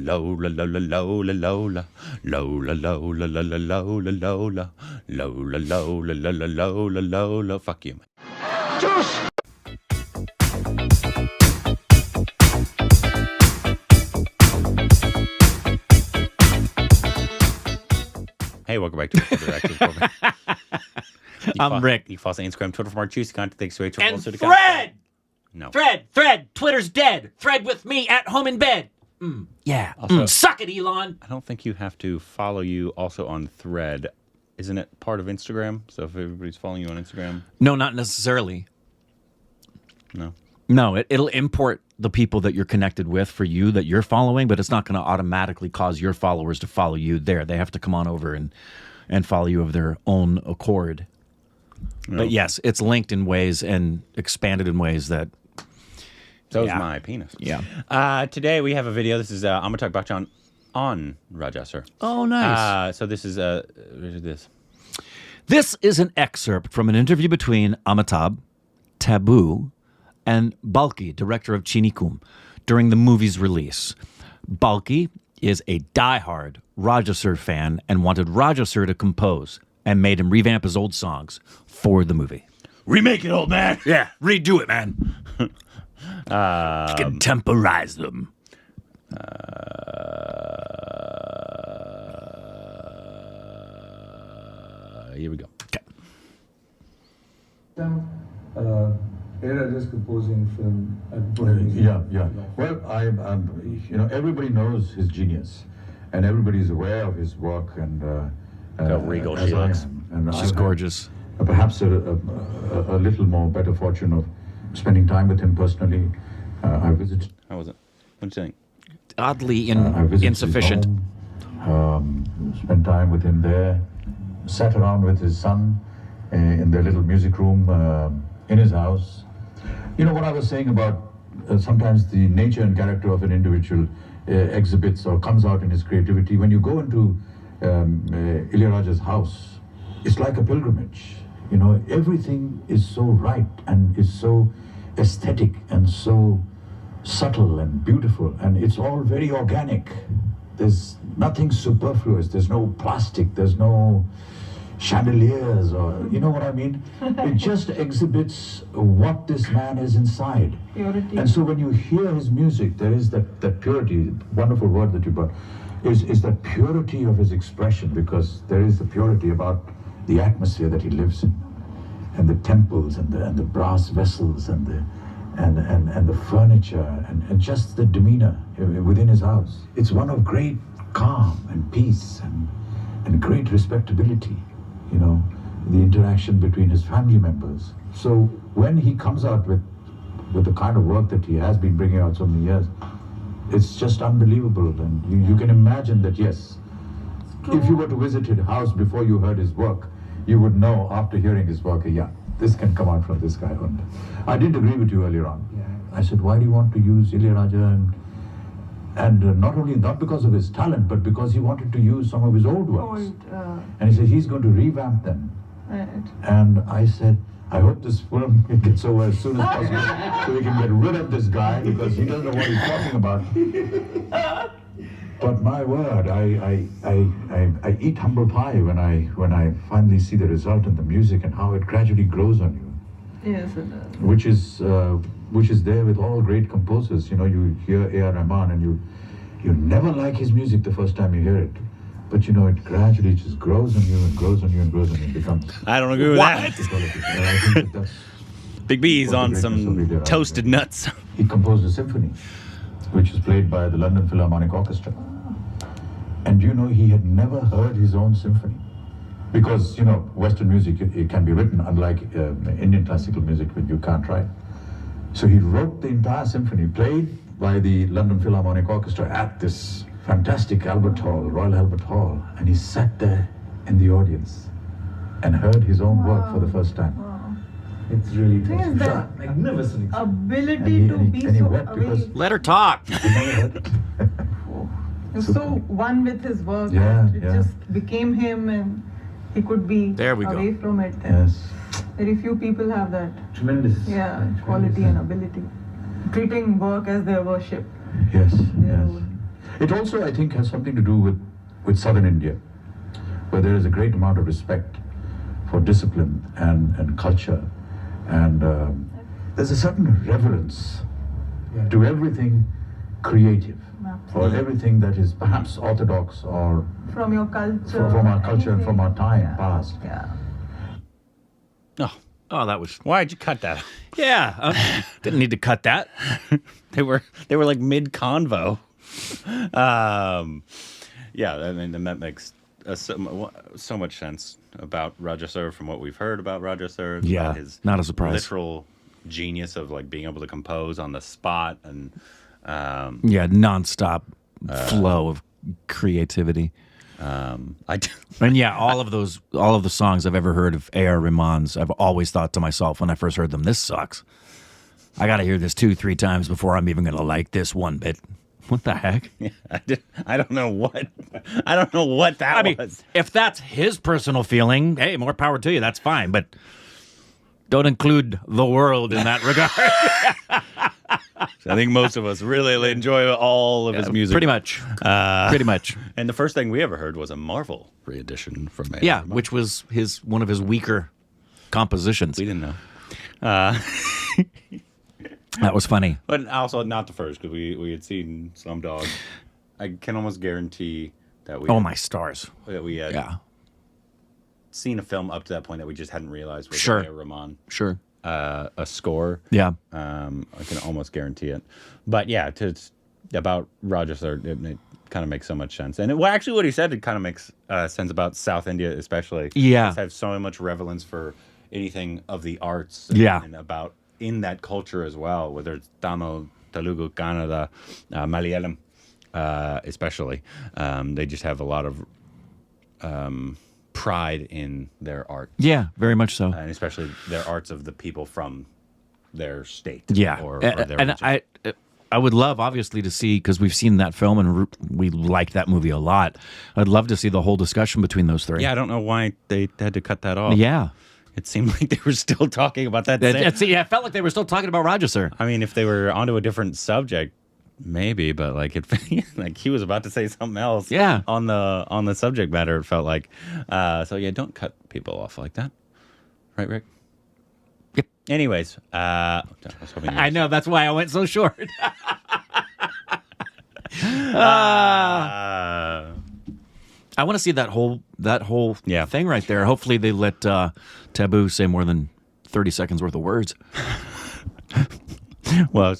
Lola, Lola, Lola, Lola, Lola, Lola, Lola, Lola, Lola, Lola, Lola, Lola, Lola, Lola. Fuck you. Hey, welcome back to the Directions Program. I'm Rick. You can follow us on Instagram, Twitter for more juicy content. Thanks to Rachel. And Thread! No. Thread! Twitter's dead. Thread with me at home in bed. Yeah. Also, suck it, Elon. I don't think you have to follow you also on Thread. Isn't it part of Instagram? So if everybody's following you on Instagram? No, not necessarily. No. No, it'll import the people that you're connected with for you that you're following, but it's not going to automatically cause your followers to follow you there. They have to come on over and follow you of their own accord. No. But yes, it's linked in ways and expanded in ways that... So is my penis. Yeah. Today we have a video. This is Amitab Bachchan on Raja, sir. Oh, nice. So this is this. This is an excerpt from an interview between Amitab, Taboo, and Balki, director of Chinikum, during the movie's release. Balki is a diehard Raja Sir fan and wanted Raja Sir to compose and made him revamp his old songs for the movie. Remake it, old man. Yeah, redo it, man. Contemporize them. Here we go. Okay. Ilaiyaraaja's composing film. Yeah. Well, everybody knows his genius, and everybody's aware of his work. And how regal she looks. She's gorgeous. Perhaps a little more better fortune of spending time with him personally. I visited. How was it? What do you think? Oddly I visited insufficient. his home, spent time with him there. Sat around with his son in their little music room in his house. You know what I was saying about sometimes the nature and character of an individual exhibits or comes out in his creativity. When you go into Ilaiyaraaja's house, it's like a pilgrimage. You know, everything is so right and is so aesthetic and so subtle and beautiful, and it's all very organic. There's nothing superfluous. There's no plastic. There's no chandeliers, or you know what I mean. It just exhibits what this man is inside. Purity. And so when you hear his music, there is that purity. Wonderful word that you brought is that purity of his expression, because there is the purity about the atmosphere that he lives in, and the temples and the brass vessels and the furniture and just the demeanor within his house. It's one of great calm and peace and great respectability. You know, the interaction between his family members. So when he comes out with the kind of work that he has been bringing out so many years, it's just unbelievable. And you can imagine that, yes, if you were to visit his house before you heard his work, you would know after hearing his work, yeah, this can come out from this guy. And I didn't agree with you earlier on. Yeah. I said, why do you want to use Ilaiyaraaja? And not because of his talent, but because he wanted to use some of his old works. And he said he's going to revamp them. Right. And I said, I hope this film gets over as soon as possible so we can get rid of this guy, because he doesn't know what he's talking about. But my word, I eat humble pie when I finally see the result in the music and how it gradually grows on you. Yes, it does. Which is there with all great composers. You know, you hear A.R. Rahman and you never like his music the first time you hear it. But you know, it gradually just grows on you and grows on you and grows on you and becomes... I don't agree with that. And I think that's Big B's what the on greatness of some Ilaiyaraaja toasted is. nuts. He composed a symphony, which is played by the London Philharmonic Orchestra. And you know, he had never heard his own symphony. Because, you know, Western music, it can be written, unlike Indian classical music, when you can't write. So he wrote the entire symphony, played by the London Philharmonic Orchestra at this fantastic Albert Hall, Royal Albert Hall, and he sat there in the audience and heard his own work for the first time. Wow. It's really Thing is touching. that Magnificent. ability to be and he so wept away. because- Let her talk. He was so one with his work. Yeah, that it yeah. just became him, and he could be There we go. away from it. And Yes. very few people have that. Tremendous. Quality and ability. Treating work as their worship. Yes, Their yes. own. It also, I think, has something to do with southern India, where there is a great amount of respect for discipline and culture, and there's a certain reverence to everything creative, or everything that is perhaps orthodox or From your culture. from our culture and anything. from our time Yeah. past. Yeah. Oh, that was. Why'd you cut that? Yeah. Didn't need to cut that. They were like mid convo. Yeah, I mean, and that makes so much sense about Raja Sir from what we've heard about Raja Sir. Yeah, about his not a surprise. Literal genius of like being able to compose on the spot and Yeah, nonstop flow of creativity. And yeah, all of the songs I've ever heard of A.R. Rahman's, I've always thought to myself when I first heard them, this sucks. I got to hear this 2-3 times before I'm even going to like this one bit. What the heck? I don't know what that was. If that's his personal feeling, hey, more power to you. That's fine, but don't include the world in that regard. I think most of us really enjoy all of his music. Pretty much. Pretty much. And the first thing we ever heard was a Marvel re-edition from A.R. Yeah, Rahman. which was one of his weaker compositions. we didn't know. That was funny. But also not the first, because we had seen Slumdog. I can almost guarantee that Oh, my stars. that we had Yeah, seen a film up to that point that we just hadn't realized was Sure. A.R. Rahman. sure. A score. Yeah. I can almost guarantee it. But yeah, about Raja Sir, it kind of makes so much sense. And actually what he said, it kind of makes sense about South India especially. Yeah. Just have so much relevance for anything of the arts. Yeah. And about in that culture as well, whether it's Tamil, Telugu, Kannada, Malayalam, especially. They just have a lot of pride in their art. Yeah, very much so. And especially their arts of the people from their state. Yeah, Or their and region. I would love obviously to see, because we've seen that film and we liked that movie a lot. I'd love to see the whole discussion between those three. Yeah, I don't know why they had to cut that off. Yeah. It seemed like they were still talking about that. Yeah, it felt like they were still talking about Raja Sir. I mean, if they were onto a different subject, maybe, but like like he was about to say something else. Yeah. On the subject matter, it felt like. So yeah, don't cut people off like that, right, Rick? Yep. Anyways, I was hoping you I know, that's why I went so short. I want to see that whole Yeah. thing right there. Hopefully they let Taboo say more than 30 seconds worth of words. Well,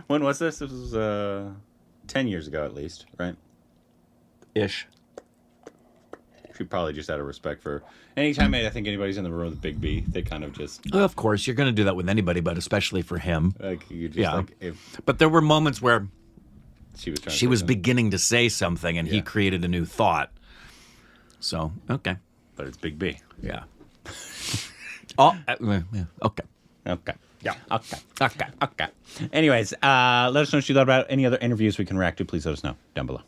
when was this? This was 10 years ago at least, right? Ish. She probably just out of respect for anytime I think anybody's in the room with Big B, they kind of just Of course, you're going to do that with anybody, but especially for him. like you just Yeah. like if But there were moments where she was trying. she to was say something, beginning to say something and he Yeah. created a new thought. So, okay. but it's Big B. Yeah. Oh, yeah. Okay. Okay. Yeah. Okay. Okay. Okay. Anyways, let us know what you thought about any other interviews we can react to. Please let us know down below.